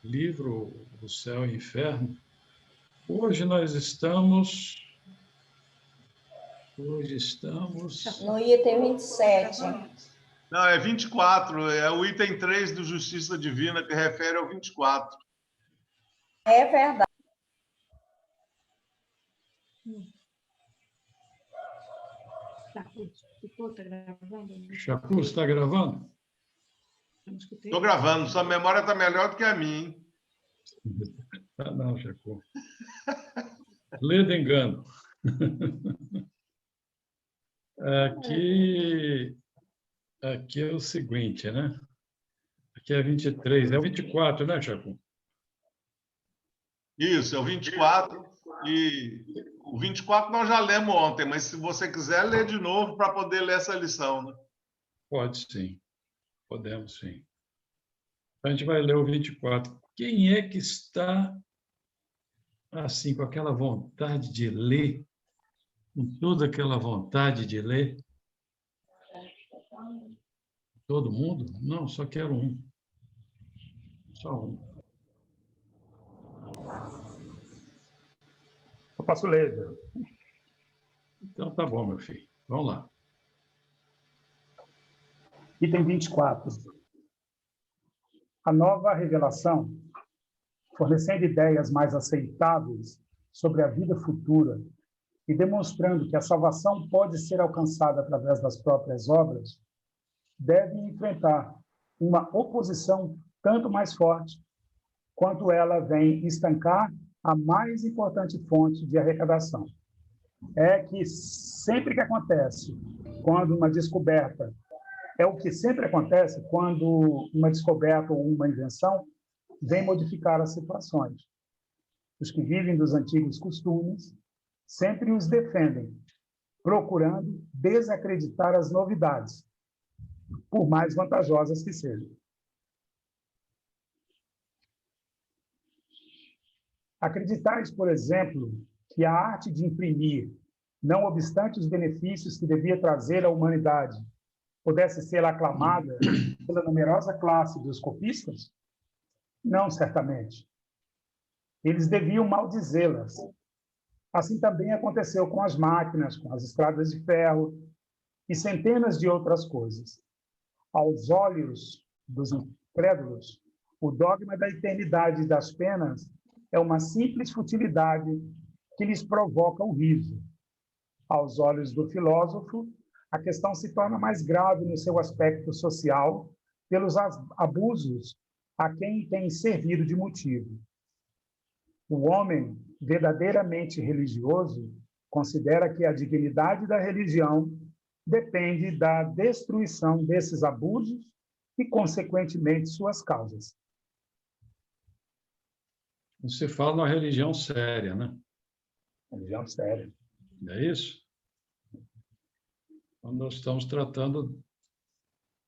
livro O Céu e o Inferno. Hoje nós estamos... no item 27. Não, é 24. É o item 3 do Justiça Divina que refere ao 24. É verdade. Chacu, está gravando? Estou gravando. Sua memória está melhor do que a minha, hein? Ah, não, Chacu. Lê de engano. Aqui é o seguinte, né? Aqui é 23, é o 24, né, Chacu? Isso, é o 24. E o 24 nós já lemos ontem, mas se você quiser, lê de novo para poder ler essa lição, né? Pode sim, podemos sim. A gente vai ler o 24. Quem é que está assim, com aquela vontade de ler, com toda aquela vontade de ler? Todo mundo? Não, só quero um. Só um. Eu posso ler. Então tá bom, meu filho. Vamos lá. Item 24. A nova revelação, fornecendo ideias mais aceitáveis sobre a vida futura e demonstrando que a salvação pode ser alcançada através das próprias obras, deve enfrentar uma oposição tanto mais forte quanto ela vem estancar a mais importante fonte de arrecadação. É que sempre que acontece quando uma descoberta, é o que sempre acontece quando uma descoberta ou uma invenção vem modificar as situações. Os que vivem dos antigos costumes sempre os defendem, procurando desacreditar as novidades, por mais vantajosas que sejam. Acreditais, por exemplo, que a arte de imprimir, não obstante os benefícios que devia trazer à humanidade, pudesse ser aclamada pela numerosa classe dos copistas? Não, certamente. Eles deviam maldizê-las. Assim também aconteceu com as máquinas, com as estradas de ferro e centenas de outras coisas. Aos olhos dos incrédulos, o dogma da eternidade das penas é uma simples futilidade que lhes provoca o riso. Aos olhos do filósofo, a questão se torna mais grave no seu aspecto social pelos abusos a quem tem servido de motivo. O homem verdadeiramente religioso considera que a dignidade da religião depende da destruição desses abusos e, consequentemente, suas causas. Você fala uma religião séria, né? Religião séria. Não é isso? Então, nós estamos tratando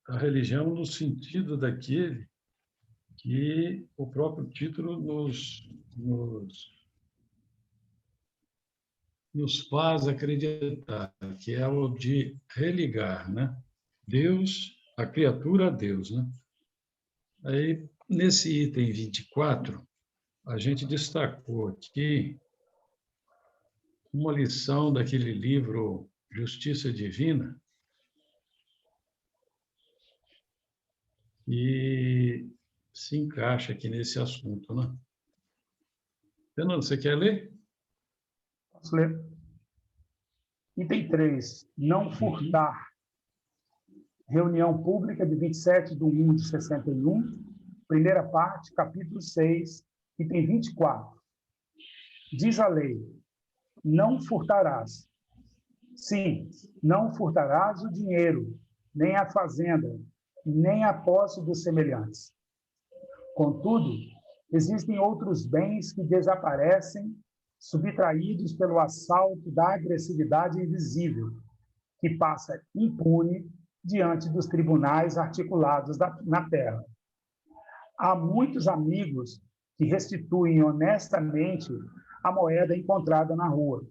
a religião no sentido daquele que o próprio título nos faz acreditar, que é o de religar, né? Deus, a criatura a Deus, né? Aí, nesse item 24, a gente destacou aqui uma lição daquele livro Justiça Divina, e se encaixa aqui nesse assunto, né? Fernando, você quer ler? Posso ler? Item 3. Não furtar. Reunião pública de 27/1/61, primeira parte, capítulo 6, item 24. Diz a lei: não furtarás. Sim, não furtarás o dinheiro, nem a fazenda, nem a posse dos semelhantes. Contudo, existem outros bens que desaparecem, subtraídos pelo assalto da agressividade invisível, que passa impune diante dos tribunais articulados na terra. Há muitos amigos que restituem honestamente a moeda encontrada na rua,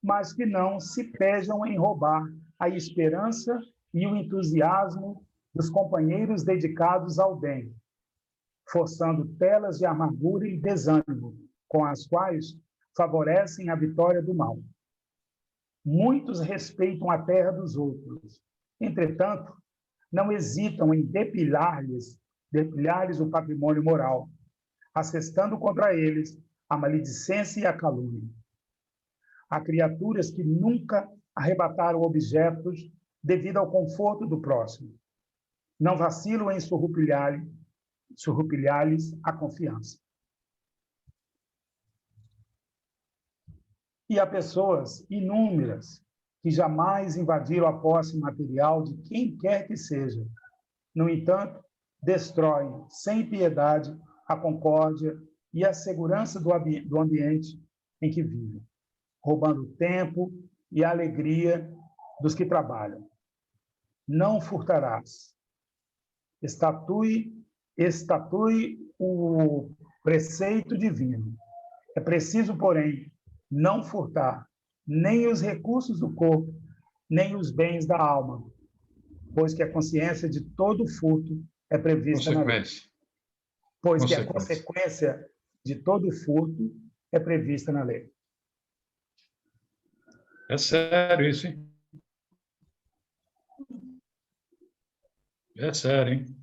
mas que não se pejam em roubar a esperança e o entusiasmo dos companheiros dedicados ao bem. forçando telas de amargura e desânimo, com as quais favorecem a vitória do mal. Muitos respeitam a terra dos outros. Entretanto, não hesitam em depilhar-lhes o patrimônio moral, assestando contra eles a maledicência e a calúnia. Há criaturas que nunca arrebataram objetos devido ao conforto do próximo. Não vacilam em surrupilhar-lhes a confiança. E há pessoas inúmeras que jamais invadiram a posse material de quem quer que seja. No entanto, destroem sem piedade a concórdia e a segurança do ambiente em que vivem, roubando o tempo e a alegria dos que trabalham. Não furtarás. Estatue o preceito divino. É preciso, porém, não furtar nem os recursos do corpo, nem os bens da alma, pois que a consciência de todo furto é prevista na lei. Pois que a consequência de todo furto é prevista na lei. É sério isso, hein? É sério, hein?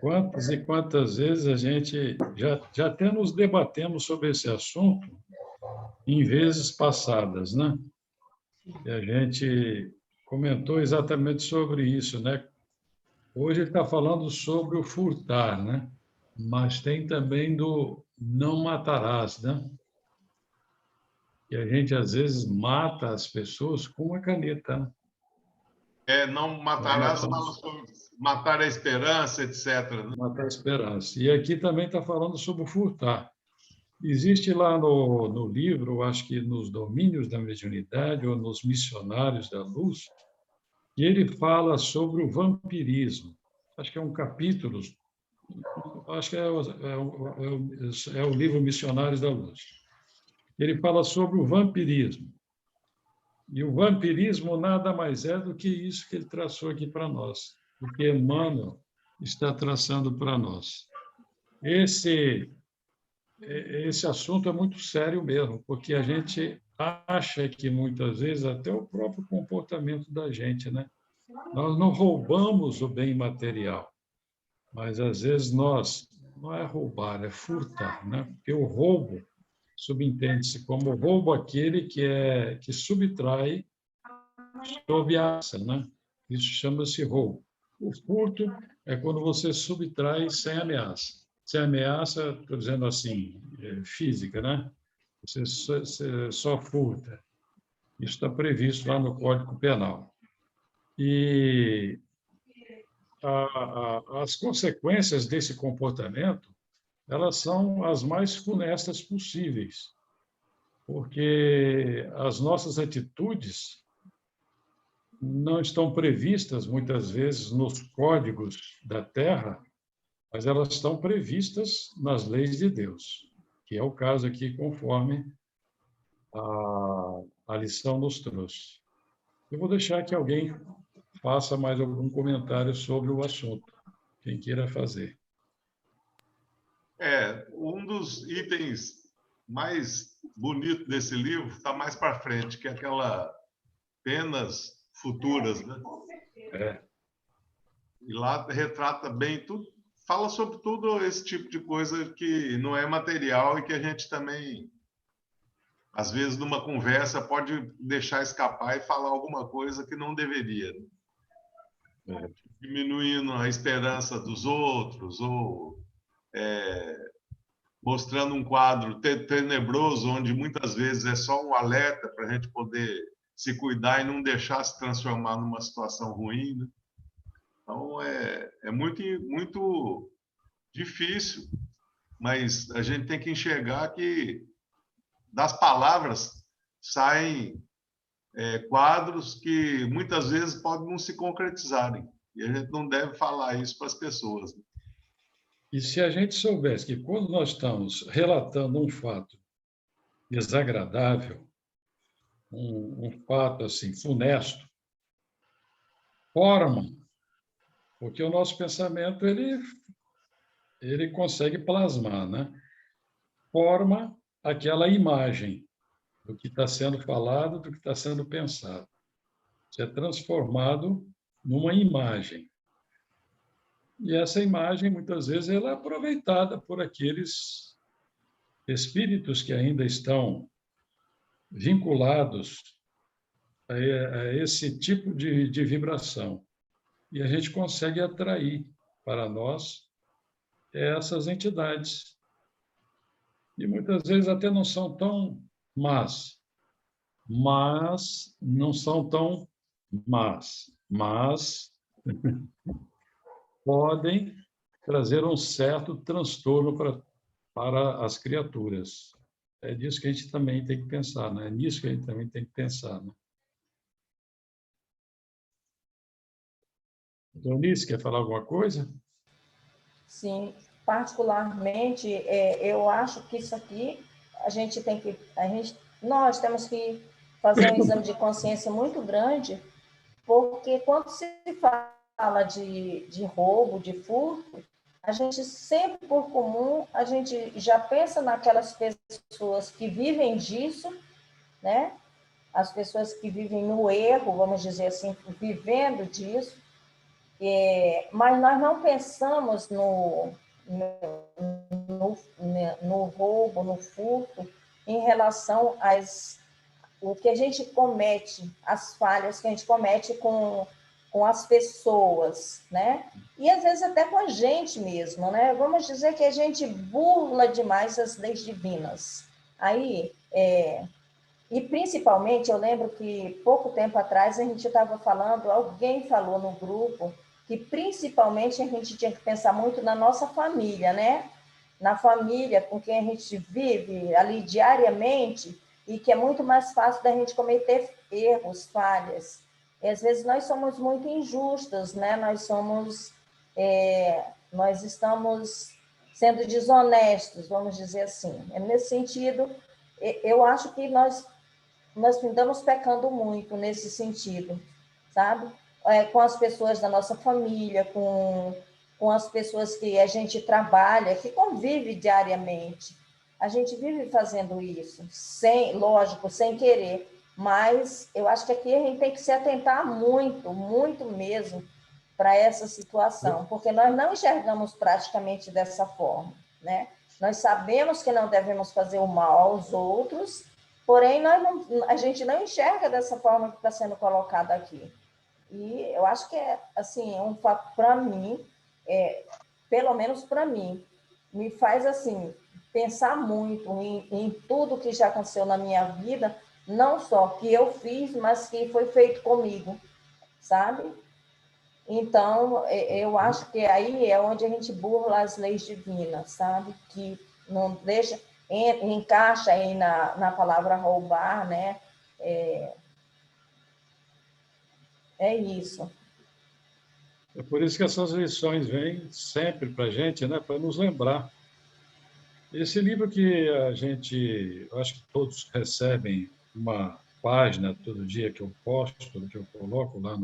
Quantas e quantas vezes a gente já até nos debatemos sobre esse assunto em vezes passadas, né? E a gente comentou exatamente sobre isso, né? Hoje ele está falando sobre o furtar, né? Mas tem também do não matarás, né? E a gente, às vezes, mata as pessoas com uma caneta, né? Não matarás, fala sobre matar a esperança, etc. Né? Matar a esperança. E aqui também está falando sobre o furtar. Existe lá no livro, acho que nos Domínios da Mediunidade ou nos Missionários da Luz, e ele fala sobre o vampirismo. Acho que é um capítulo, acho que é o livro Missionários da Luz. Ele fala sobre o vampirismo. E o vampirismo nada mais é do que isso que ele traçou aqui para nós, o que Emmanuel está traçando para nós. Esse assunto é muito sério mesmo, porque a gente acha que, muitas vezes, até o próprio comportamento da gente, né? Nós não roubamos o bem material, mas, às vezes, não é roubar, é furtar, né? Porque o roubo subentende-se como roubo aquele que subtrai sob ameaça, né? Isso chama-se roubo. O furto é quando você subtrai sem ameaça. Sem ameaça, estou dizendo assim, física, né? Você só furta. Isso está previsto lá no Código Penal. E as consequências desse comportamento, elas são as mais funestas possíveis, porque as nossas atitudes não estão previstas, muitas vezes, nos códigos da Terra, mas elas estão previstas nas leis de Deus, que é o caso aqui, conforme a lição nos trouxe. Eu vou deixar que alguém faça mais algum comentário sobre o assunto, quem queira fazer. Um dos itens mais bonitos desse livro está mais para frente, que é aquela penas futuras, né? E lá retrata bem tudo, fala sobre tudo esse tipo de coisa que não é material e que a gente também, às vezes, numa conversa, pode deixar escapar e falar alguma coisa que não deveria. Né? Diminuindo a esperança dos outros, ou mostrando um quadro tenebroso, onde muitas vezes é só um alerta para a gente poder se cuidar e não deixar se transformar numa situação ruim. Né? Então, é muito, muito difícil, mas a gente tem que enxergar que das palavras saem quadros que muitas vezes podem não se concretizarem. E a gente não deve falar isso para as pessoas. E se a gente soubesse que, quando nós estamos relatando um fato desagradável, um fato assim funesto, forma Porque o nosso pensamento, ele consegue plasmar, né? Forma aquela imagem do que está sendo falado, do que está sendo pensado. Isso é transformado numa imagem. E essa imagem, muitas vezes, ela é aproveitada por aqueles espíritos que ainda estão vinculados a esse tipo de vibração. E a gente consegue atrair para nós essas entidades. E muitas vezes até não são tão más, mas não são tão más, mas podem trazer um certo transtorno para as criaturas. É disso que a gente também tem que pensar, né? É nisso que a gente também tem que pensar, né? Donice, quer falar alguma coisa? Sim, particularmente, eu acho que isso aqui nós temos que fazer um exame de consciência muito grande, porque quando se fala de roubo, de furto, a gente sempre, por comum, a gente já pensa naquelas pessoas que vivem disso, né? As pessoas que vivem no erro, vamos dizer assim, vivendo disso, mas nós não pensamos no roubo, no furto, em relação o que a gente comete, as falhas que a gente comete com as pessoas, né? E às vezes até com a gente mesmo, né? Vamos dizer que a gente burla demais as leis divinas. Aí, e principalmente, eu lembro que pouco tempo atrás a gente estava falando, alguém falou no grupo, que principalmente a gente tinha que pensar muito na nossa família, né? Na família com quem a gente vive ali diariamente, e que é muito mais fácil da gente cometer erros, falhas. E às vezes nós somos muito injustos, né? Nós estamos sendo desonestos, vamos dizer assim. Nesse sentido, eu acho que nós estamos pecando muito nesse sentido, sabe? Com as pessoas da nossa família, com as pessoas que a gente trabalha, que convive diariamente. A gente vive fazendo isso, lógico, sem querer, mas eu acho que aqui a gente tem que se atentar muito, muito mesmo para essa situação, porque nós não enxergamos praticamente dessa forma, né? Nós sabemos que não devemos fazer o mal aos outros, porém a gente não enxerga dessa forma que está sendo colocado aqui. E eu acho que é assim, um fato para mim, pelo menos para mim, me faz assim pensar muito em tudo que já aconteceu na minha vida, não só que eu fiz, mas que foi feito comigo, sabe? Então, eu acho que aí é onde a gente burla as leis divinas, sabe? Que não deixa, encaixa aí na palavra roubar, né? É isso. É por isso que essas lições vêm sempre para a gente, né? Para nos lembrar. Esse livro que a gente, eu acho que todos recebem uma página todo dia que eu posto, que eu coloco lá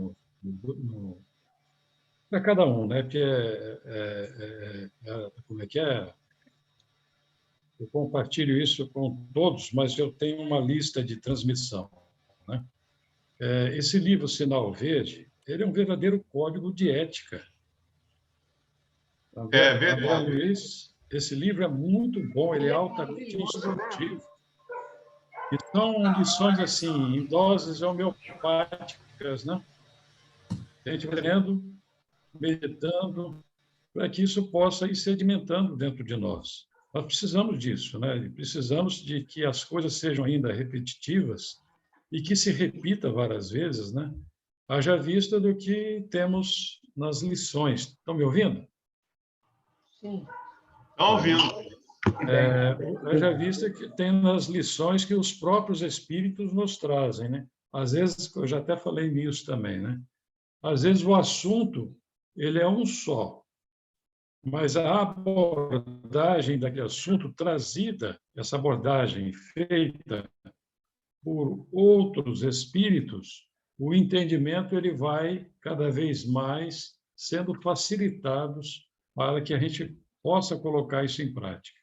para cada um, né? Porque como é que é? Eu compartilho isso com todos, mas eu tenho uma lista de transmissão, né? Esse livro Sinal Verde, ele é um verdadeiro código de ética. É André verdade. Luiz, esse livro é muito bom, ele é altamente instrutivo. E são lições assim, em doses homeopáticas, né? A gente vai lendo, meditando, para que isso possa ir sedimentando dentro de nós. Nós precisamos disso, né? Precisamos de que as coisas sejam ainda repetitivas e que se repita várias vezes, né? Haja vista do que temos nas lições. Estão me ouvindo? Sim. Estão ouvindo. Haja vista que tem nas lições que os próprios espíritos nos trazem, né? Às vezes, eu já até falei nisso também, né? Às vezes o assunto ele é um só, mas a abordagem daquele assunto trazida, essa abordagem feita por outros espíritos, o entendimento ele vai cada vez mais sendo facilitados para que a gente possa colocar isso em prática.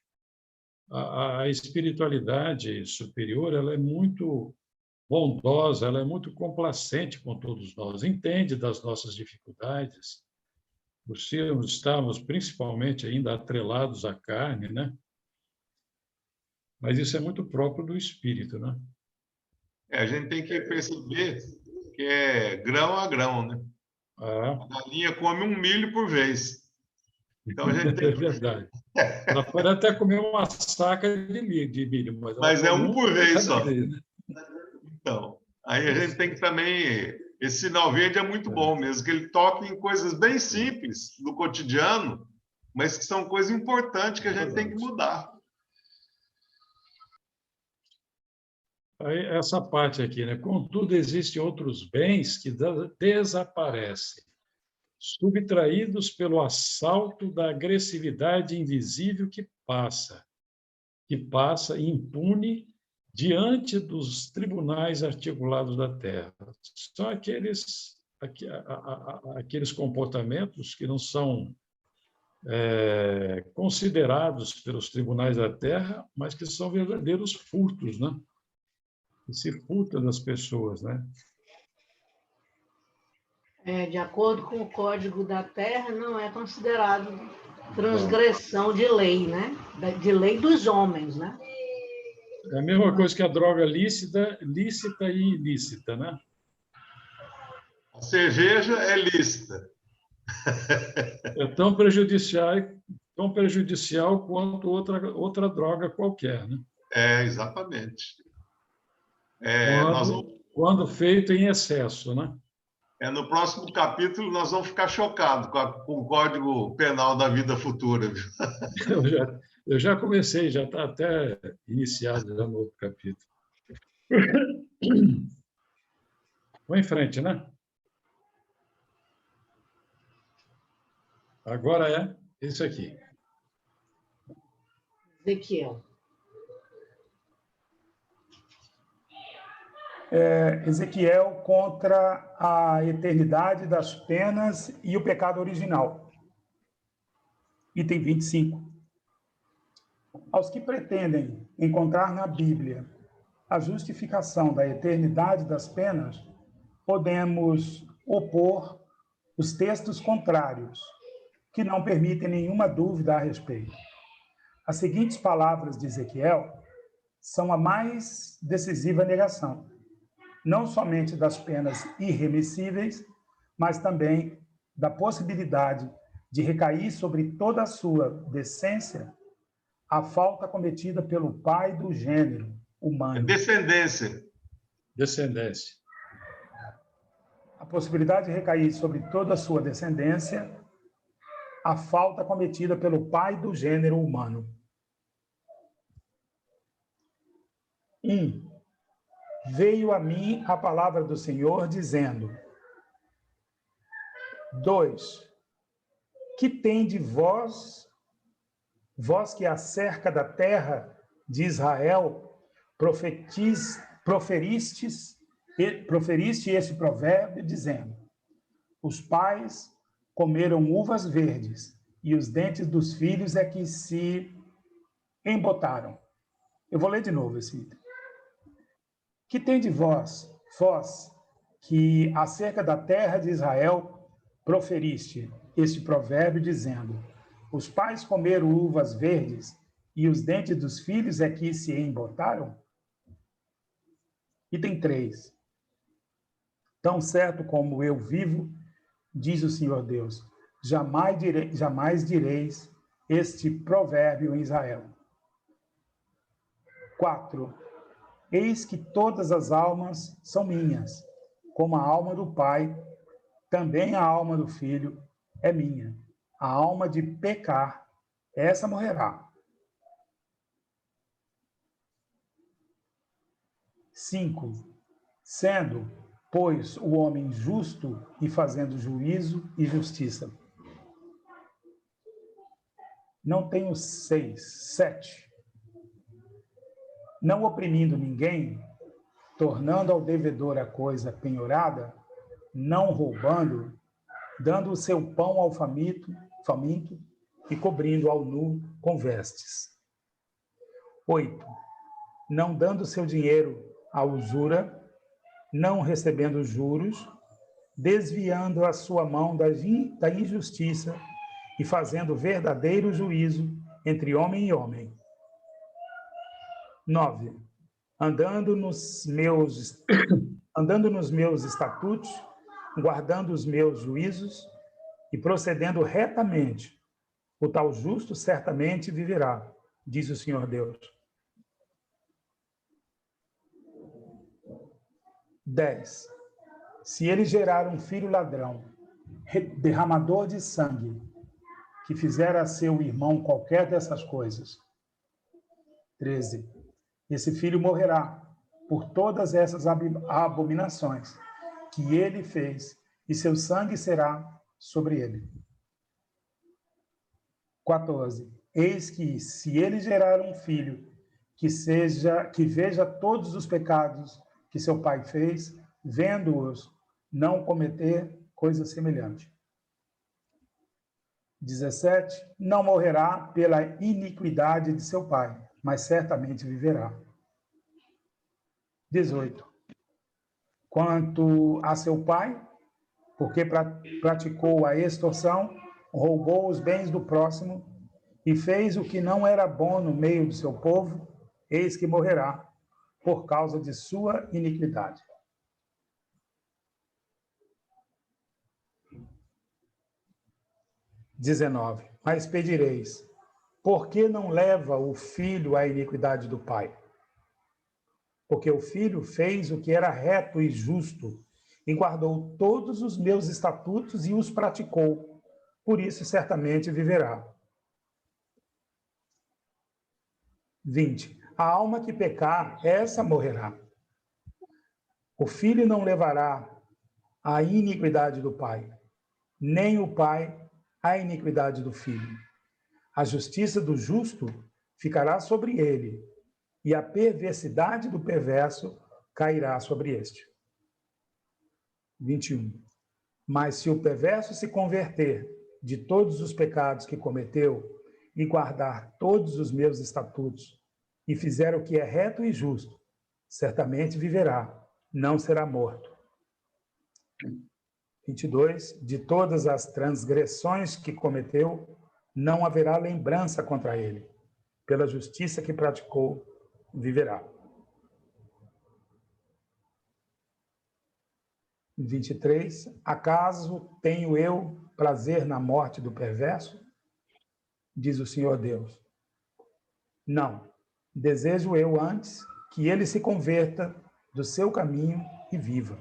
A espiritualidade superior, ela é muito bondosa, ela é muito complacente com todos nós, entende das nossas dificuldades, por estarmos principalmente ainda atrelados à carne, né? Mas isso é muito próprio do espírito, né? A gente tem que perceber que é grão a grão, né? A galinha come um milho por vez. Então a gente tem É verdade. Ela pode até comer uma saca de milho, mas é um por vez só. Vez, né? Então, aí a gente tem que também... Esse sinal verde é muito bom mesmo, que ele toca em coisas bem simples do cotidiano, mas que são coisas importantes que a gente tem que mudar. Aí, essa parte aqui, né? Contudo, existem outros bens que desaparecem, subtraídos pelo assalto da agressividade invisível que passa impune diante dos tribunais articulados da terra. São aqueles comportamentos que não são considerados pelos tribunais da terra, mas que são verdadeiros furtos, né? Que se furta das pessoas, né? De acordo com o Código da Terra, não é considerado transgressão de lei, né? De lei dos homens, né? É a mesma coisa que a droga lícita e ilícita, né? A cerveja é lícita. É tão prejudicial quanto outra droga qualquer, né? Exatamente. Quando feito em excesso, né? No próximo capítulo, nós vamos ficar chocados com o Código Penal da vida futura. Eu já comecei, já está até iniciado já no outro capítulo. Vamos em frente, né? Agora é isso aqui. Ezequiel. Ezequiel contra a eternidade das penas e o pecado original. Item 25. Aos que pretendem encontrar na Bíblia a justificação da eternidade das penas, podemos opor os textos contrários, que não permitem nenhuma dúvida a respeito. As seguintes palavras de Ezequiel são a mais decisiva negação, não somente das penas irremissíveis, mas também da possibilidade de recair sobre toda a sua decência a falta cometida pelo pai do gênero humano. Descendência. A possibilidade de recair sobre toda a sua descendência a falta cometida pelo pai do gênero humano. 1. Veio a mim a palavra do Senhor, dizendo: 2. Que tende vós que acerca da terra de Israel, proferiste esse provérbio, dizendo: os pais comeram uvas verdes, e os dentes dos filhos é que se embotaram. Eu vou ler de novo esse item. Que tem de vós que acerca da terra de Israel proferiste este provérbio, dizendo: os pais comeram uvas verdes, e os dentes dos filhos é que se embotaram? Item 3. Tão certo como eu vivo, diz o Senhor Deus, jamais direis este provérbio em Israel. 4. Eis que todas as almas são minhas, como a alma do Pai, também a alma do Filho é minha. A alma de pecar, essa morrerá. 5. Sendo, pois, o homem justo e fazendo juízo e justiça. Não tenho 7. Não oprimindo ninguém, tornando ao devedor a coisa penhorada, não roubando, dando o seu pão ao faminto e cobrindo ao nu com vestes. 8. Não dando seu dinheiro à usura, não recebendo juros, desviando a sua mão da injustiça e fazendo verdadeiro juízo entre homem e homem. 9. Andando nos meus estatutos, guardando os meus juízos e procedendo retamente, o tal justo certamente viverá, diz o Senhor Deus. 10. Se ele gerar um filho ladrão, derramador de sangue, que fizer a seu irmão qualquer dessas coisas. 13. Esse filho morrerá por todas essas abominações que ele fez, e seu sangue será sobre ele. 14. Eis que, se ele gerar um filho que veja todos os pecados que seu pai fez, vendo-os não cometer coisa semelhante. 17. Não morrerá pela iniquidade de seu pai, mas certamente viverá. 18. Quanto a seu pai, porque praticou a extorsão, roubou os bens do próximo e fez o que não era bom no meio do seu povo, eis que morrerá por causa de sua iniquidade. 19. Mas pedireis, por que não leva o filho à iniquidade do pai? Porque o filho fez o que era reto e justo, e guardou todos os meus estatutos e os praticou. Por isso, certamente viverá. 20. A alma que pecar, essa morrerá. O filho não levará a iniquidade do pai, nem o pai a iniquidade do filho. A justiça do justo ficará sobre ele, e a perversidade do perverso cairá sobre este. 21. Mas se o perverso se converter de todos os pecados que cometeu e guardar todos os meus estatutos e fizer o que é reto e justo, certamente viverá, não será morto. 22. De todas as transgressões que cometeu, não haverá lembrança contra ele. Pela justiça que praticou, viverá. 23. Acaso tenho eu prazer na morte do perverso? Diz o Senhor Deus. Não. Desejo eu antes que ele se converta do seu caminho e viva.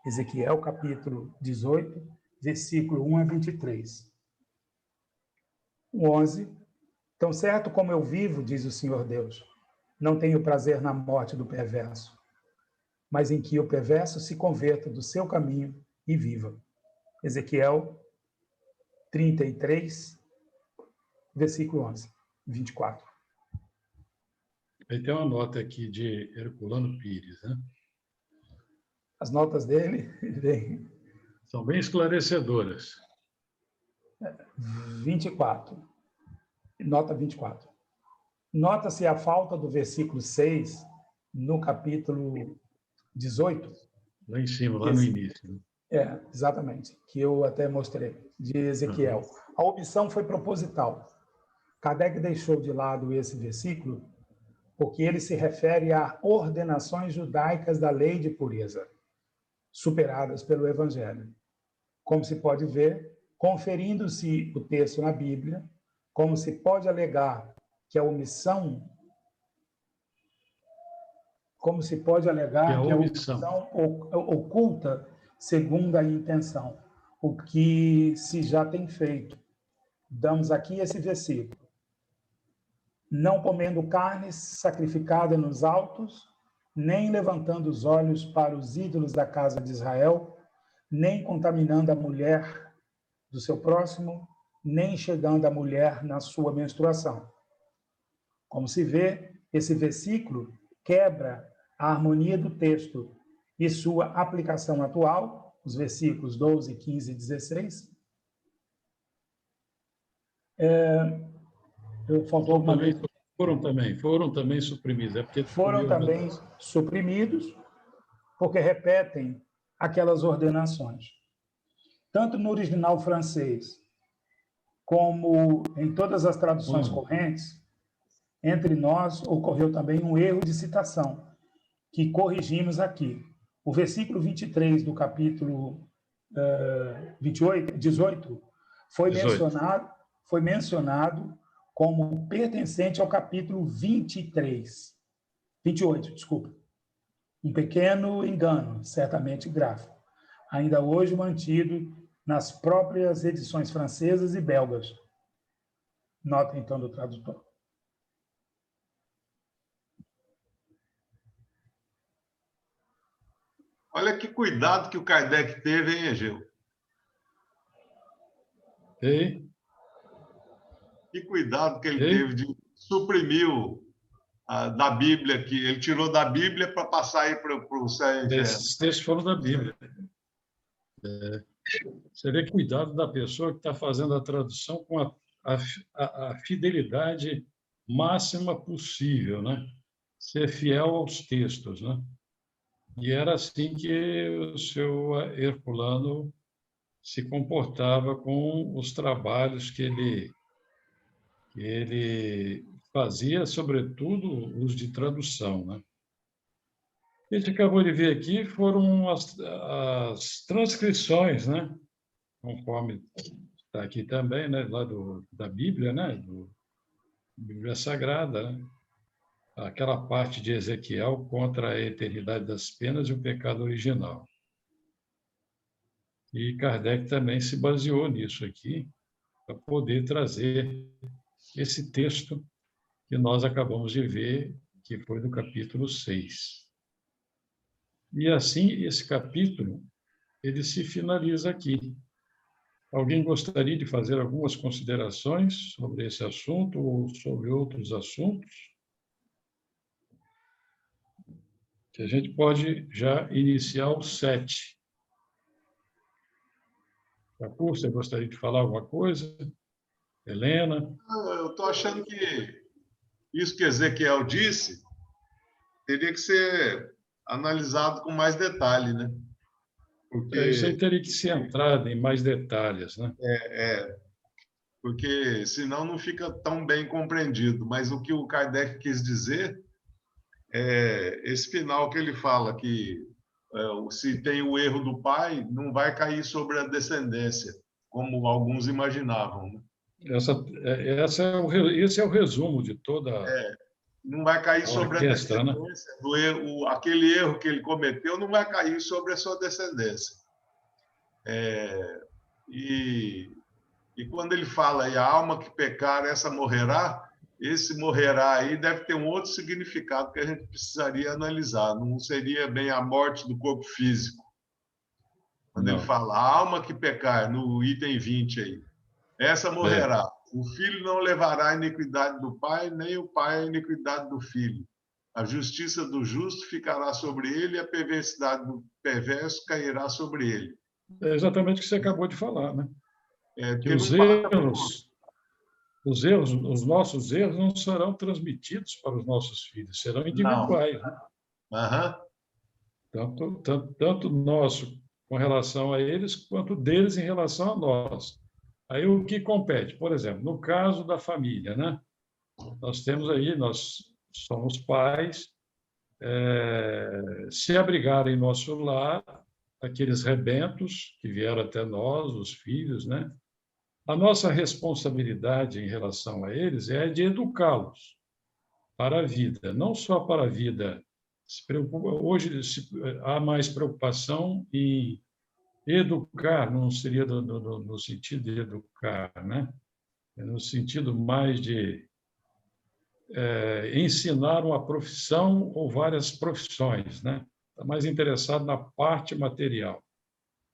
Ezequiel, capítulo 18, versículo 1 a 23. 11. Tão certo como eu vivo, diz o Senhor Deus, não tenho prazer na morte do perverso, mas em que o perverso se converta do seu caminho e viva. Ezequiel 33, versículo 11, 24. Aí tem uma nota aqui de Herculano Pires, né? As notas dele São bem esclarecedoras. 24. Nota 24. Nota-se a falta do versículo 6 no capítulo 18. Lá em cima, lá no início. Né? Exatamente, que eu até mostrei, de Ezequiel. A omissão foi proposital. Kardec deixou de lado esse versículo porque ele se refere a ordenações judaicas da lei de pureza, superadas pelo Evangelho. Como se pode ver, conferindo-se o texto na Bíblia, como se pode alegar que a omissão oculta segunda intenção, o que se já tem feito. Damos aqui esse versículo. Não comendo carnes sacrificada nos altos, nem levantando os olhos para os ídolos da casa de Israel, nem contaminando a mulher do seu próximo, nem chegando a mulher na sua menstruação. Como se vê, esse versículo quebra a harmonia do texto e sua aplicação atual, os versículos 12, 15 e 16, Faltou alguma vez? Foram também suprimidos. É porque Foram também suprimidos, porque repetem aquelas ordenações. Tanto no original francês, como em todas as traduções correntes, entre nós ocorreu também um erro de citação, que corrigimos aqui. O versículo 23 do capítulo 18 foi mencionado como pertencente ao capítulo 28, desculpa. Um pequeno engano, certamente gráfico, ainda hoje mantido nas próprias edições francesas e belgas. Nota, então, do tradutor. Olha que cuidado que o Kardec teve, hein, Egeu? Ei. Que cuidado que ele teve de suprimir da Bíblia, que ele tirou da Bíblia para passar aí para o céu. Esses textos foram da Bíblia. Seria cuidado da pessoa que está fazendo a tradução com a fidelidade máxima possível, né? Ser fiel aos textos, né? E era assim que o seu Herculano se comportava com os trabalhos que ele fazia, sobretudo os de tradução, né? O que a gente acabou de ver aqui foram as transcrições, né? Conforme está aqui também, né? Lá da Bíblia, né? Da Bíblia Sagrada, né? Aquela parte de Ezequiel contra a eternidade das penas e o pecado original. E Kardec também se baseou nisso aqui, para poder trazer esse texto que nós acabamos de ver, que foi do capítulo 6. E assim, esse capítulo, ele se finaliza aqui. Alguém gostaria de fazer algumas considerações sobre esse assunto ou sobre outros assuntos? Que a gente pode já iniciar o 7. Capu, você gostaria de falar alguma coisa? Helena? Eu estou achando que isso que Ezequiel disse teria que ser analisado com mais detalhe, né? Porque isso aí teria que ser entrado em mais detalhes, né? Porque senão não fica tão bem compreendido. Mas o que o Kardec quis dizer é esse final que ele fala que se tem o erro do pai, não vai cair sobre a descendência, como alguns imaginavam, né? Esse é o resumo de toda não vai cair sobre a orquestra, descendência, né? Do erro, aquele erro que ele cometeu não vai cair sobre a sua descendência. E quando ele fala aí, a alma que pecar, essa morrerá, esse morrerá aí deve ter um outro significado que a gente precisaria analisar. Não seria bem a morte do corpo físico. Quando ele fala, a alma que pecar, no item 20 aí, essa morrerá. O filho não levará a iniquidade do pai, nem o pai a iniquidade do filho. A justiça do justo ficará sobre ele e a perversidade do perverso cairá sobre ele. É exatamente o que você acabou de falar, né? Que os nossos erros não serão transmitidos para os nossos filhos, serão individuais, né? Tanto nosso com relação a eles, quanto deles em relação a nós. Aí o que compete? Por exemplo, no caso da família, né? Nós somos pais, se abrigar em nosso lar aqueles rebentos que vieram até nós, os filhos, né? A nossa responsabilidade em relação a eles é de educá-los para a vida, não só para a vida. Hoje há mais preocupação em educar, não seria no sentido de educar, né? No sentido mais de ensinar uma profissão ou várias profissões, né? Está mais interessado na parte material.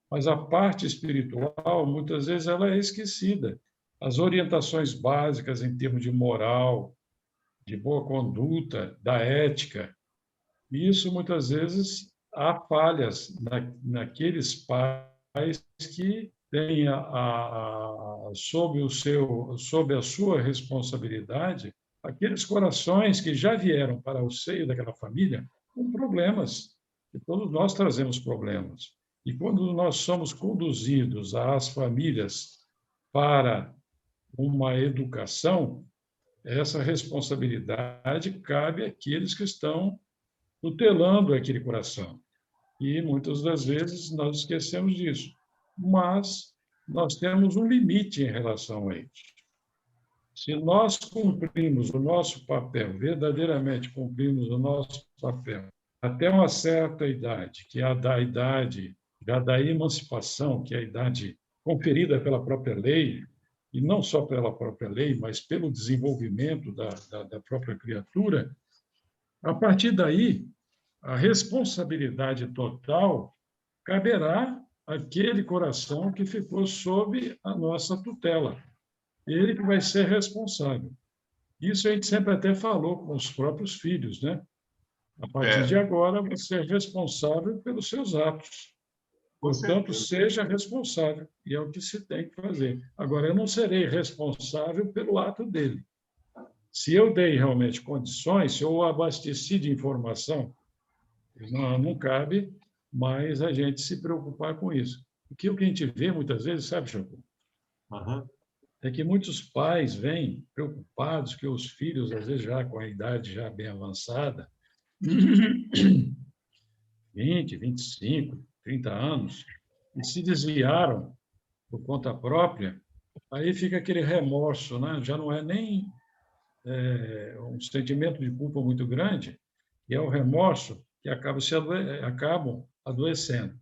Mas a parte espiritual, muitas vezes, ela é esquecida. As orientações básicas em termos de moral, de boa conduta, da ética, isso, muitas vezes, há falhas naqueles pais que tem sob a sua responsabilidade aqueles corações que já vieram para o seio daquela família com problemas, e todos nós trazemos problemas. E quando nós somos conduzidos às famílias para uma educação, essa responsabilidade cabe àqueles que estão tutelando aquele coração. E muitas das vezes nós esquecemos disso. Mas nós temos um limite em relação a isso. Se nós cumprimos o nosso papel, verdadeiramente cumprimos o nosso papel, até uma certa idade, que é a da idade já da emancipação, que é a idade conferida pela própria lei, e não só pela própria lei, mas pelo desenvolvimento da própria criatura, a partir daí, a responsabilidade total caberá àquele coração que ficou sob a nossa tutela. Ele que vai ser responsável. Isso a gente sempre até falou com os próprios filhos, né? A partir de agora, você é responsável pelos seus atos. Portanto, seja responsável, e é o que se tem que fazer. Agora, eu não serei responsável pelo ato dele. Se eu dei realmente condições, se eu o abasteci de informação, não cabe mais a gente se preocupar com isso. Porque o que a gente vê muitas vezes, sabe, Chaco? É que muitos pais vêm preocupados que os filhos, às vezes já com a idade já bem avançada, 20, 25, 30 anos, e se desviaram por conta própria, aí fica aquele remorso, né? Já não é nem um sentimento de culpa muito grande, que é o remorso que acabam adoecendo.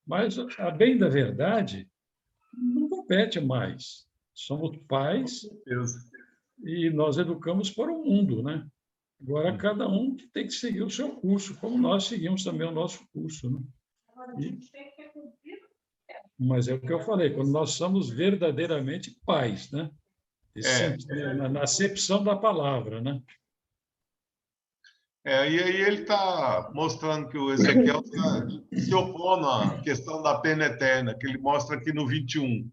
Mas, a bem da verdade, não compete mais. Somos pais e nós educamos para o mundo, né? Agora, cada um tem que seguir o seu curso, como nós seguimos também o nosso curso, né? Mas é o que eu falei, quando nós somos verdadeiramente pais, né? Na acepção da palavra, né? E aí ele está mostrando que o Ezequiel está se opondo à questão da pena eterna, que ele mostra aqui no 21.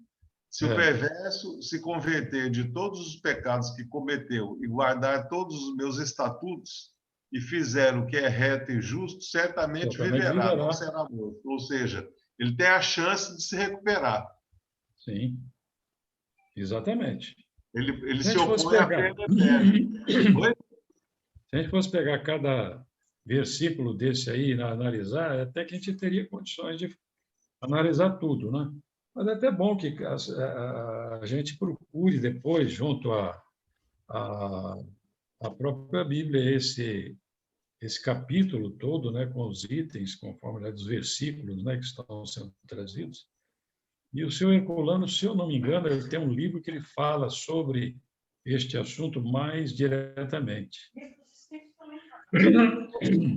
Se o perverso se converter de todos os pecados que cometeu e guardar todos os meus estatutos e fizer o que é reto e justo, certamente viverá, não será morto. Ou seja, ele tem a chance de se recuperar. Sim, exatamente. Ele se opõe à pena eterna. Oi? Se a gente fosse pegar cada versículo desse aí e analisar, até que a gente teria condições de analisar tudo, né? Mas é até bom que a gente procure depois, junto à própria Bíblia, esse capítulo todo, né, com os itens, conforme dos versículos, né, que estão sendo trazidos. E o senhor Herculano, se eu não me engano, ele tem um livro que ele fala sobre este assunto mais diretamente.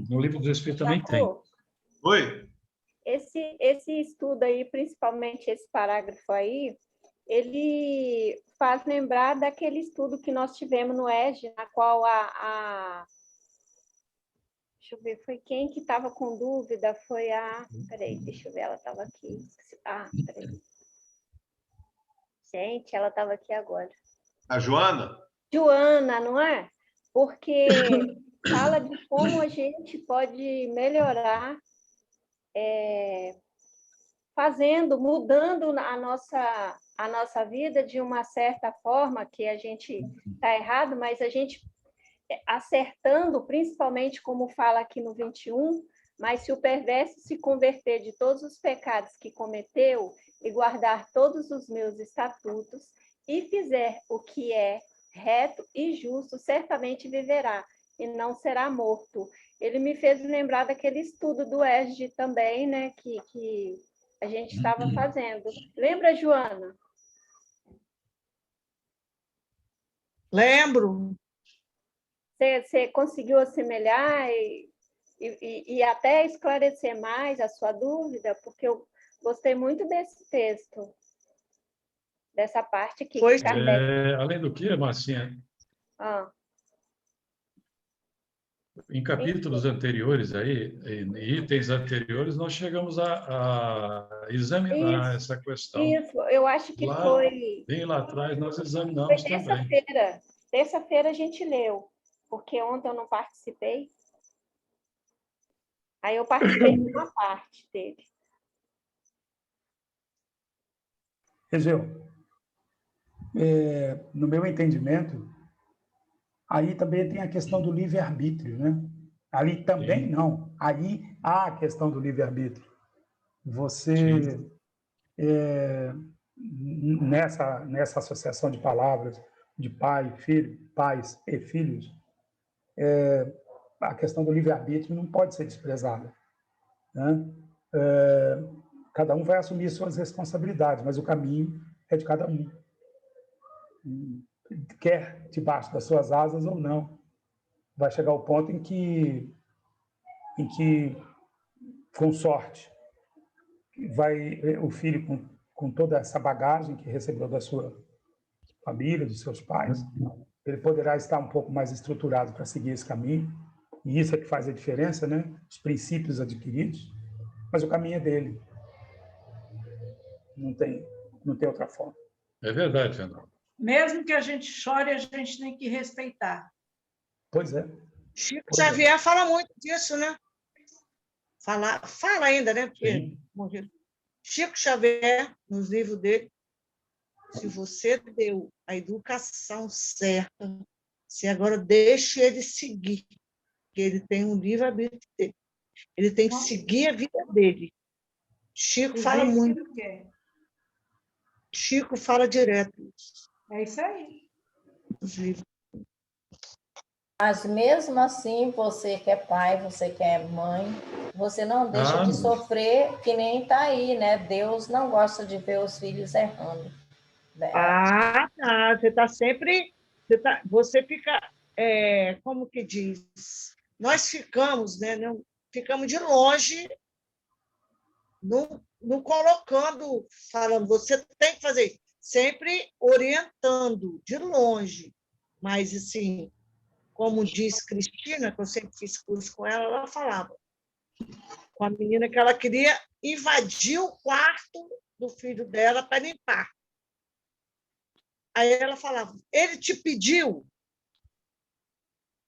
No livro dos Espíritos também tem. Oi? Esse estudo aí, principalmente esse parágrafo aí, ele faz lembrar daquele estudo que nós tivemos no ESG, na qual deixa eu ver, foi quem que estava com dúvida? Foi peraí, deixa eu ver, ela estava aqui. Peraí. Gente, ela estava aqui agora. A Joana? Joana, não é? Porque fala de como a gente pode melhorar mudando a nossa vida de uma certa forma, que a gente está errado, mas a gente acertando, principalmente como fala aqui no 21, mas se o perverso se converter de todos os pecados que cometeu e guardar todos os meus estatutos e fizer o que é reto e justo, certamente viverá e não será morto. Ele me fez lembrar daquele estudo do ESG também, né, que a gente estava fazendo. Lembra, Joana? Lembro. Você conseguiu assemelhar e até esclarecer mais a sua dúvida, porque eu gostei muito desse texto, dessa parte aqui. Além do que, Marcinha? Em capítulos anteriores, aí, em itens anteriores, nós chegamos a examinar essa questão. Isso, eu acho que Lá, foi bem lá atrás, nós examinamos também. terça-feira. Terça-feira a gente leu, porque ontem eu não participei. Aí eu participei de uma parte dele. Egeu, no meu entendimento, aí também tem a questão do livre-arbítrio, né? Ali também Sim. não. Aí há a questão do livre-arbítrio. Você, Sim. nessa associação de palavras, de pai, filho, pais e filhos, a questão do livre-arbítrio não pode ser desprezada, né? Cada um vai assumir suas responsabilidades, mas o caminho é de cada um. Quer debaixo das suas asas ou não. Vai chegar o ponto em que com sorte, o filho com toda essa bagagem que recebeu da sua família, dos seus pais, ele poderá estar um pouco mais estruturado para seguir esse caminho, e isso é que faz a diferença, né? Os princípios adquiridos, mas o caminho é dele. Não tem outra forma. É verdade, Fernando. Mesmo que a gente chore, a gente tem que respeitar. Pois é. Chico Xavier fala muito disso, né? Fala ainda, né? Porque Sim. morreu. Chico Xavier, nos livros dele, se você deu a educação certa, você agora deixe ele seguir, porque ele tem um livre-arbítrio dele. Ele tem que seguir a vida dele. Chico fala muito. Chico fala direto. É isso aí. Nos livros. Mas mesmo assim, você que é pai, você que é mãe, você não deixa de sofrer, que nem está aí, né? Deus não gosta de ver os filhos errando. Né? Tá. Você está sempre... Você fica... como que diz? Nós ficamos, né? Ficamos de longe, não colocando, falando, você tem que fazer isso. Sempre orientando, de longe. Mas, assim... Como diz Cristina, que eu sempre fiz curso com ela, ela falava com a menina que ela queria invadir o quarto do filho dela para limpar. Aí ela falava, ele te pediu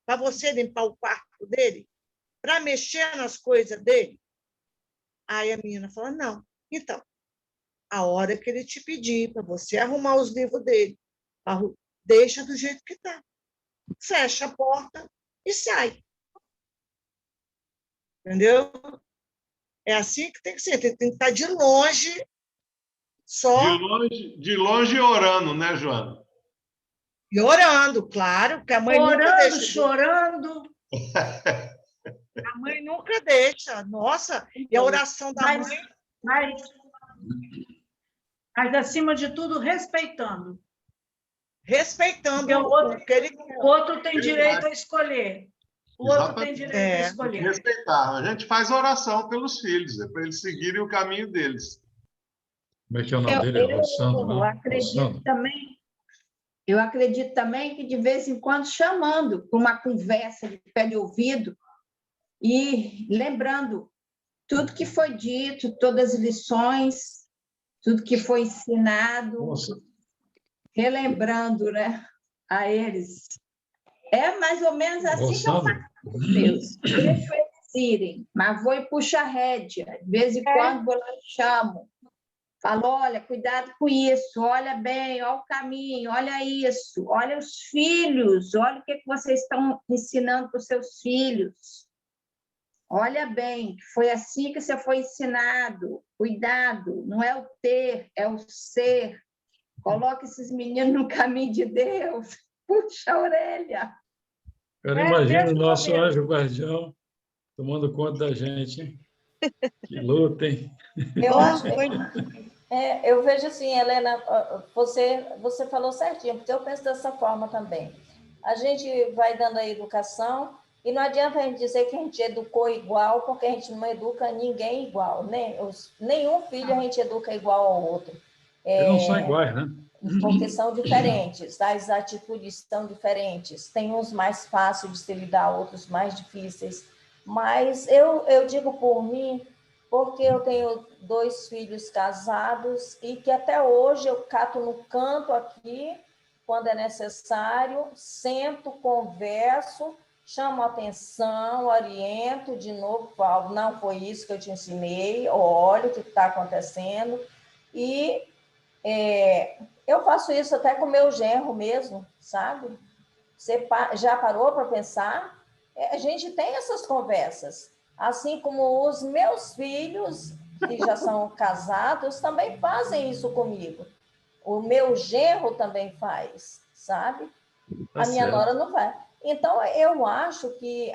para você limpar o quarto dele? Para mexer nas coisas dele? Aí a menina falou, não. Então, a hora que ele te pedir para você arrumar os livros dele, deixa do jeito que está. Fecha a porta e sai. Entendeu? É assim que tem que ser. Tem que estar de longe, só... De longe orando, né, Joana? E orando, claro, porque a mãe nunca deixa. Chorando. A mãe nunca deixa. Nossa, e a oração da mãe... Mas, acima de tudo, respeitando. Respeitando o outro tem direito a escolher. O outro tem direito a escolher. Respeitar. A gente faz oração pelos filhos, para eles seguirem o caminho deles. Como é que é o nome dele? Eu acredito também. Eu acredito também que, de vez em quando, chamando para uma conversa de pé de ouvido e lembrando tudo que foi dito, todas as lições, tudo que foi ensinado. Nossa. Relembrando, né, a eles. É mais ou menos assim que eu faço com Deus. Deixo eles irem, mas vou e puxo a rédea. De vez em quando vou lá e chamo. Falo, olha, cuidado com isso, olha bem, olha o caminho, olha isso, olha os filhos, olha o que vocês estão ensinando para os seus filhos. Olha bem, foi assim que você foi ensinado. Cuidado, não é o ter, é o ser. Coloca esses meninos no caminho de Deus. Puxa a orelha. Eu imagino o nosso anjo guardião tomando conta da gente, hein? Que luta, hein? Eu vejo assim, Helena, você falou certinho, porque eu penso dessa forma também. A gente vai dando a educação e não adianta a gente dizer que a gente educou igual, porque a gente não educa ninguém igual, né? Nenhum filho a gente educa igual ao outro. Eles não são iguais, né? porque são diferentes, as atitudes são diferentes. Tem uns mais fáceis de se lidar, outros mais difíceis. Mas eu digo por mim, porque eu tenho 2 filhos casados e que até hoje eu cato no canto aqui, quando é necessário, sento, converso, chamo atenção, oriento, de novo falo, não foi isso que eu te ensinei, olha o que está acontecendo. E eu faço isso até com meu genro mesmo, sabe? Você já parou para pensar? A gente tem essas conversas, assim como os meus filhos, que já são casados, também fazem isso comigo. O meu genro também faz, sabe? Tá A minha certo. nora não faz. Então, eu acho que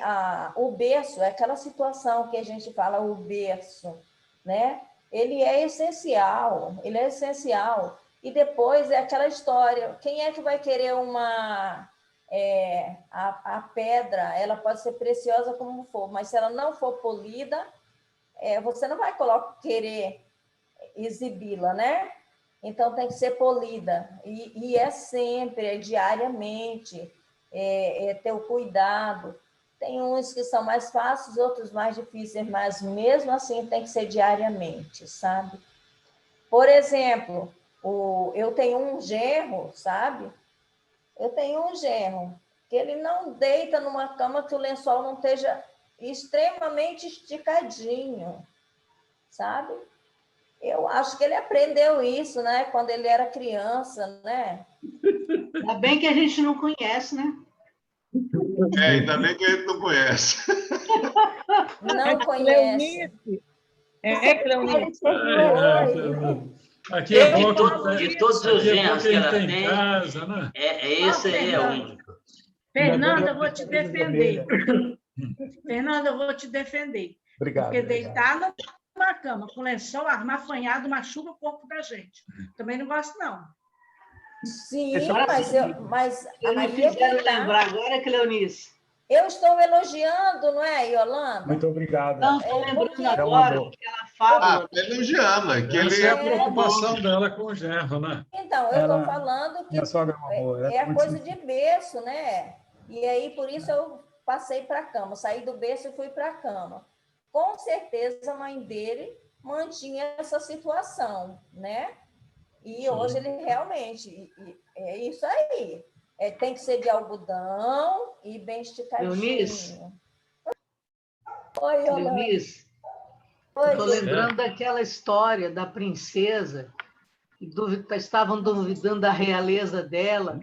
o berço é aquela situação que a gente fala, o berço, né? Ele é essencial. E depois é aquela história, quem é que vai querer a pedra? Ela pode ser preciosa como for, mas se ela não for polida, você não vai querer exibi-la, né? Então, tem que ser polida. E é sempre, é diariamente, ter o cuidado. Tem uns que são mais fáceis, outros mais difíceis, mas mesmo assim tem que ser diariamente, sabe? Por exemplo, eu tenho um genro, sabe? Eu tenho um genro que ele não deita numa cama que o lençol não esteja extremamente esticadinho, sabe? Eu acho que ele aprendeu isso, né? Quando ele era criança, né? Ainda bem que a gente não conhece, né? Ainda bem que a gente não conhece. Não conhece. Cleonice. Aqui é bom De todos os genros que ela tem tem, casa, né? esse aí é o único. Fernanda, eu vou te defender. Fernanda, eu vou te defender. Obrigado. Porque deitar numa cama com lençol armafanhado machuca o corpo da gente. Também não gosto, não. Sim, mas Eu me aí é que fizeram tá. lembrar agora, Cleonice. Eu estou elogiando, não é, Yolanda? Muito obrigado. Não, estou lembrando porque- agora É um que ela fala. Elogiando, é que ele Essa é a é preocupação dela com o genro, né? Então, eu estou Ela- falando que Minha sogra é um amor. é a coisa de berço, né? E aí, por isso, eu passei para a cama. Saí do berço e fui para a cama. Com certeza, a mãe dele mantinha essa situação, né? E hoje ele realmente... É isso aí. Tem que ser de algodão e bem esticadinho. Eunice? Oi, Yolanda. Eunice, Oi, estou lembrando daquela história da princesa, que estavam duvidando da realeza dela,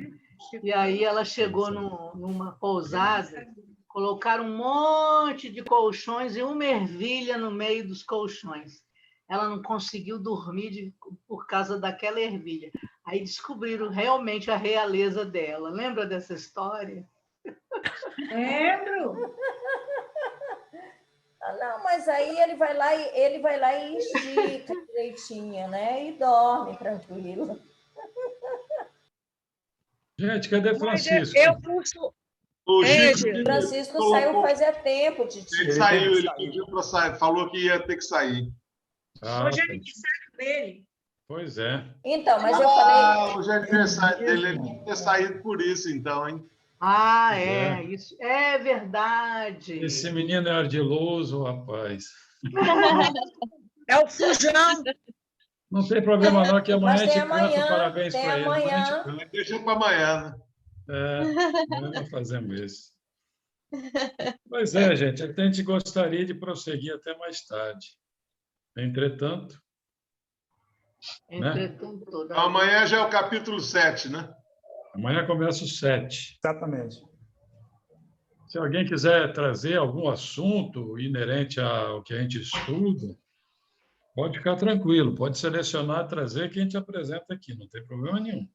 e aí ela chegou numa pousada, colocaram um monte de colchões e uma ervilha no meio dos colchões. Ela não conseguiu dormir por causa daquela ervilha. Aí descobriram realmente a realeza dela. Lembra dessa história? Lembro. Não, mas aí ele vai lá e estica direitinho, né? E dorme tranquilo. Gente, cadê Francisco? Eu puxo. O Chico Ed, Francisco saiu fazia tempo, Titi. ele saiu, ele pediu para sair, falou que ia ter que sair. Hoje é aniversário dele. Pois é. Então, mas eu falei... Hoje é aniversário dele, ele tinha que ter saído por isso, então, hein? Ah, É. isso é verdade. Esse menino é ardiloso, rapaz. é o fujão. Não tem problema não, que amanhã Mas a tem gente canta amanhã, parabéns tem para ele. amanhã. Deixa para amanhã, né? Amanhã nós fazemos isso. Pois é, gente, a gente gostaria de prosseguir até mais tarde. Entretanto, Entretanto, Então, amanhã já é o capítulo 7, né? amanhã começa o 7. Exatamente. Se alguém quiser trazer algum assunto inerente ao que a gente estuda, pode ficar tranquilo, pode selecionar, trazer que a gente apresenta aqui, não tem problema nenhum.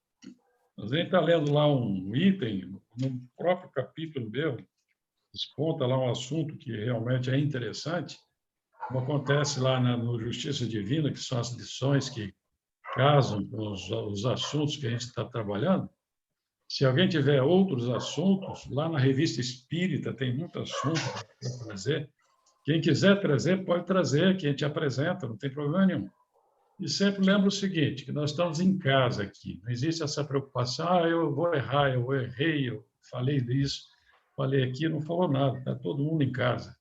Mas a gente está lendo lá um item, no próprio capítulo mesmo, desponta lá um assunto que realmente é interessante, como acontece lá no Justiça Divina, que são as lições que casam com os assuntos que a gente está trabalhando. Se alguém tiver outros assuntos, lá na Revista Espírita tem muito assunto para trazer. Quem quiser trazer, pode trazer, que a gente apresenta, não tem problema nenhum. E sempre lembro o seguinte, que nós estamos em casa aqui. Não existe essa preocupação, eu vou errar, eu errei, eu falei disso, falei aqui, não falou nada. Está todo mundo em casa.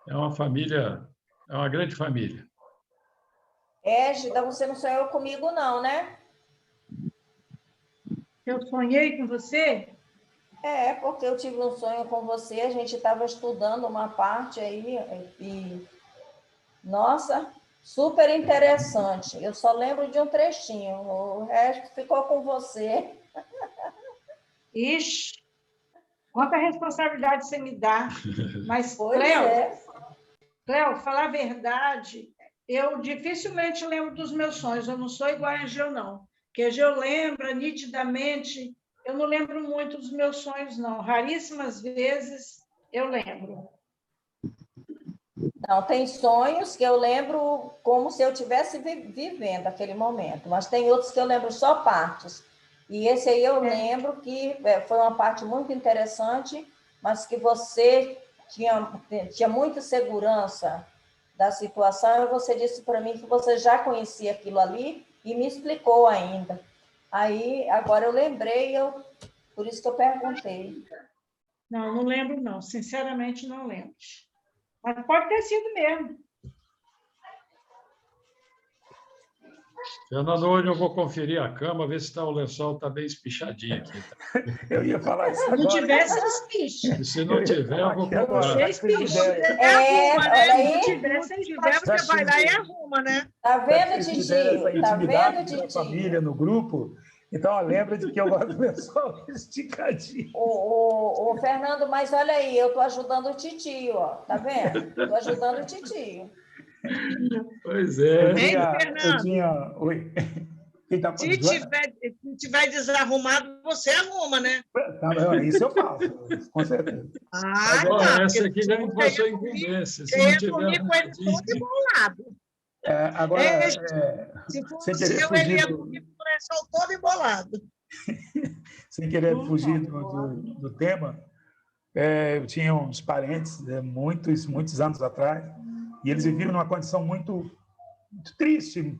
É uma família, é uma grande família. Gida, você não sonhou comigo, não, né? Eu sonhei com você? Porque eu tive um sonho com você, a gente estava estudando uma parte aí, e, nossa, super interessante. Eu só lembro de um trechinho, o resto ficou com você. Ixi, quanta responsabilidade você me dá. Mas, Cléo, falar a verdade, eu dificilmente lembro dos meus sonhos, eu não sou igual a Egeu, não. Porque Egeu lembra nitidamente, eu não lembro muito dos meus sonhos, não. Raríssimas vezes eu lembro. Não, tem sonhos que eu lembro como se eu estivesse vivendo aquele momento, mas tem outros que eu lembro só partes. E esse aí eu lembro que foi uma parte muito interessante, mas que você tinha muita segurança da situação, e você disse para mim que você já conhecia aquilo ali e me explicou ainda. Aí, agora eu lembrei, por isso que eu perguntei. Não lembro, não. Sinceramente, não lembro. Mas pode ter sido mesmo. Fernando, hoje eu vou conferir a cama, ver se o lençol está bem espichadinho aqui. Tá? Eu ia falar isso agora. Se não tivesse, espicha. Se não tiver, eu vou comprar. Você espicha. Olha aí. Se tiver, você vai lá e arruma, né? Tá vendo, Titi? Tá vendo, Titi? Família no grupo. Então, lembra de que eu gosto do lençol esticadinho. Ô, Fernando, mas olha aí, eu estou ajudando o Titio, ó. Tá vendo? Estou ajudando o Titio. Pois é. Oi. Se tiver desarrumado, você arruma, né? Isso eu faço, com certeza. Agora, essa aqui já me passou a incumbência. Se não tiver comigo com ele todo embolado. Agora, se fosse eu, ele ia comigo com o lençol todo embolado. Sem querer fugir do tema, eu tinha uns parentes, muitos anos atrás, e eles viviam numa condição muito triste.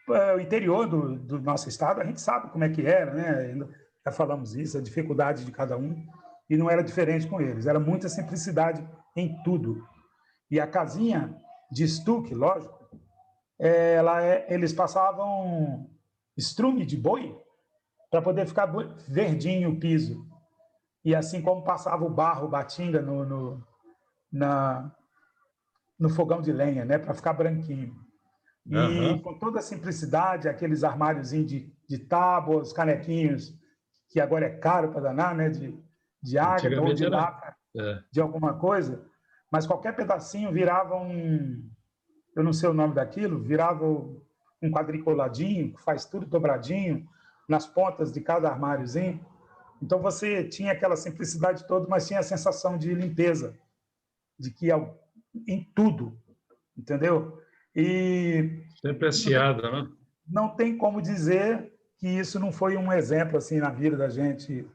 O interior do nosso estado, a gente sabe como é que era, né? Já falamos isso, a dificuldade de cada um, e não era diferente com eles. Era muita simplicidade em tudo. E a casinha de estuque, lógico, eles passavam estrume de boi para poder ficar verdinho o piso. E assim como passava o barro, batinga no fogão de lenha, né? Para ficar branquinho. E com toda a simplicidade, aqueles armáriozinhos de tábuas, canequinhos, que agora é caro para danar, né? De ágata ou de lata, de alguma coisa, mas qualquer pedacinho virava eu não sei o nome daquilo, virava um quadriculadinho, que faz tudo dobradinho, nas pontas de cada armáriozinho. Então você tinha aquela simplicidade toda, mas tinha a sensação de limpeza, de que em tudo, entendeu? E sempre aciada, né? Não tem como dizer que isso não foi um exemplo assim na vida da gente,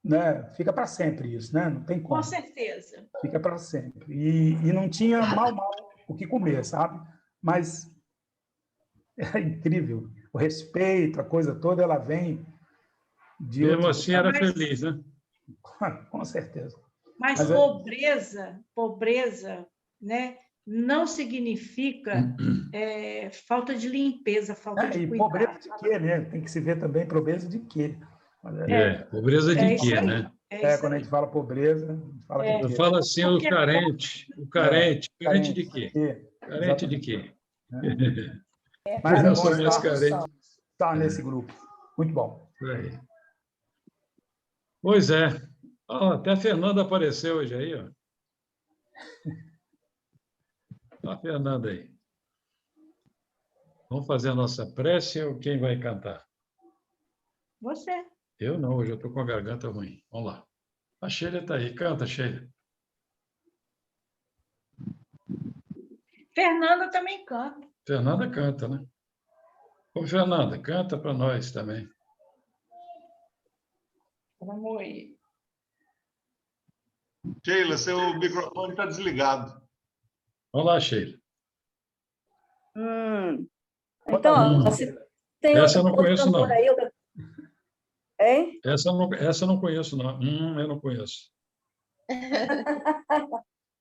né? Fica para sempre isso, né? Não tem como. Com certeza. Fica para sempre. E não tinha mal o que comer, sabe? Mas é incrível. O respeito, a coisa toda, ela vem de mesmo assim era feliz, né? Com certeza. Mas pobreza, né? Não significa falta de limpeza, falta de cuidado. Pobreza de quê, né? Tem que se ver também pobreza de quê. Pobreza de quê, né? Quando a gente fala pobreza, a gente fala eu falo assim, o carente de quê? Carente de quê? Mas eu sou mais carente. Está nesse grupo. Muito bom. Pois é. Até a Fernanda apareceu hoje aí, ó. A Fernanda aí. Vamos fazer a nossa prece ou quem vai cantar? Você. Eu não, hoje eu estou com a garganta ruim. Vamos lá. A Sheila está aí. Canta, Sheila. Fernanda também canta. Fernanda canta, né? Ô, Fernanda, canta para nós também. Vamos aí. Sheila, seu microfone está desligado. Vamos lá, Sheila. Então, se tem Essa eu não outra conheço, não. cantora aí, hein? Essa eu não conheço, não. Eu não conheço.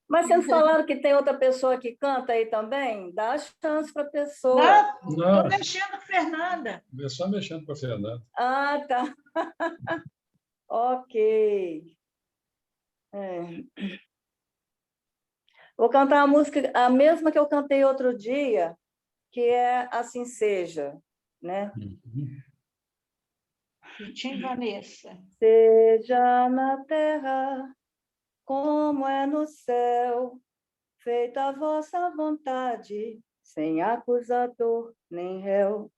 Mas vocês falaram que tem outra pessoa que canta aí também? Dá chance para a pessoa. Não, estou mexendo com a Fernanda. É só mexendo com a Fernanda. Ah, tá. Ok. Vou cantar a música, a mesma que eu cantei outro dia, que é Assim Seja, né? Tim Vanessa. Seja na terra como é no céu, feita a vossa vontade, sem acusador nem réu,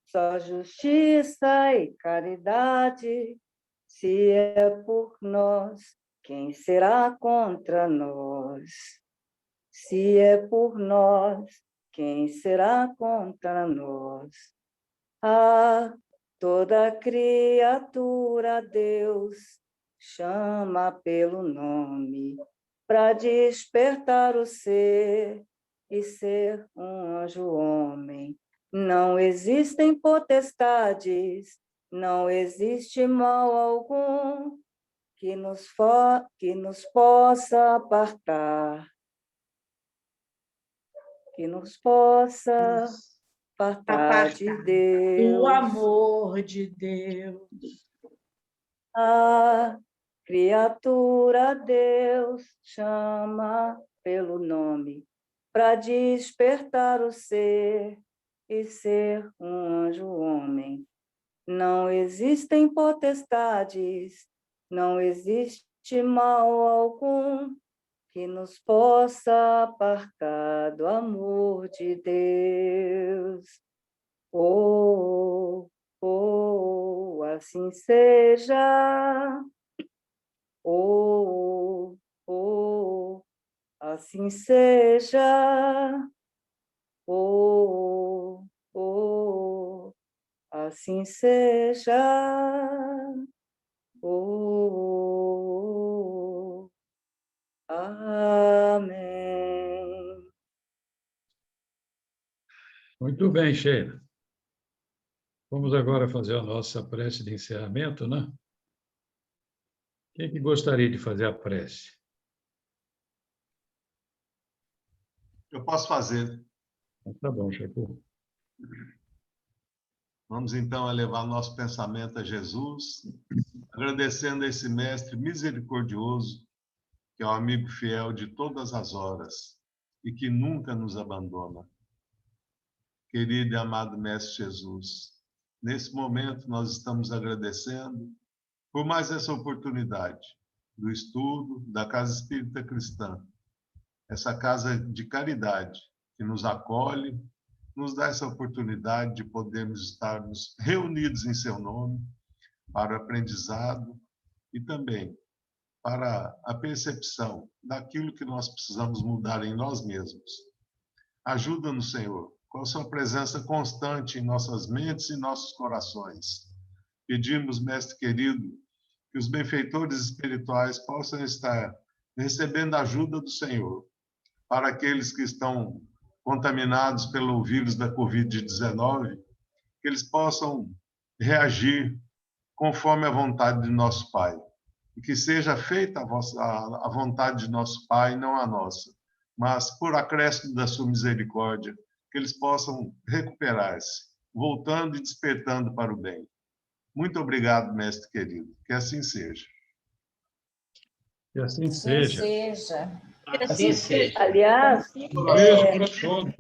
só justiça e caridade. Se é por nós, quem será contra nós? Se é por nós, quem será contra nós? Ah, toda criatura Deus chama pelo nome, para despertar o ser e ser um anjo homem. Não existem potestades, não existe mal algum que nos possa apartar, que nos possa apartar de Deus. O amor de Deus. A criatura Deus chama pelo nome, para despertar o ser e ser um anjo homem. Não existem potestades, não existe mal algum que nos possa apartar do amor de Deus. Oh, oh, assim seja. Oh, oh, assim seja. Oh, oh, assim seja. Oh, amém. Muito bem, Sheila. Vamos agora fazer a nossa prece de encerramento, né? Quem é que gostaria de fazer a prece? Eu posso fazer. Tá bom, Chico. Vamos então elevar nosso pensamento a Jesus, agradecendo a esse mestre misericordioso, que é um amigo fiel de todas as horas e que nunca nos abandona. Querido e amado mestre Jesus, nesse momento nós estamos agradecendo por mais essa oportunidade do estudo da Casa Espírita Cristã, essa casa de caridade que nos acolhe, nos dá essa oportunidade de podermos estarmos reunidos em seu nome para o aprendizado e também para a percepção daquilo que nós precisamos mudar em nós mesmos. Ajuda-nos, Senhor, com a sua presença constante em nossas mentes e nossos corações. Pedimos, Mestre querido, que os benfeitores espirituais possam estar recebendo a ajuda do Senhor para aqueles que estão contaminados pelo vírus da Covid-19, que eles possam reagir conforme a vontade de nosso Pai. E que seja feita a vontade de nosso Pai, não a nossa, mas por acréscimo da sua misericórdia, que eles possam recuperar-se, voltando e despertando para o bem. Muito obrigado, mestre querido. Que assim seja. Que assim seja. Seja. Assim seja. Aliás, Um beijo para todos.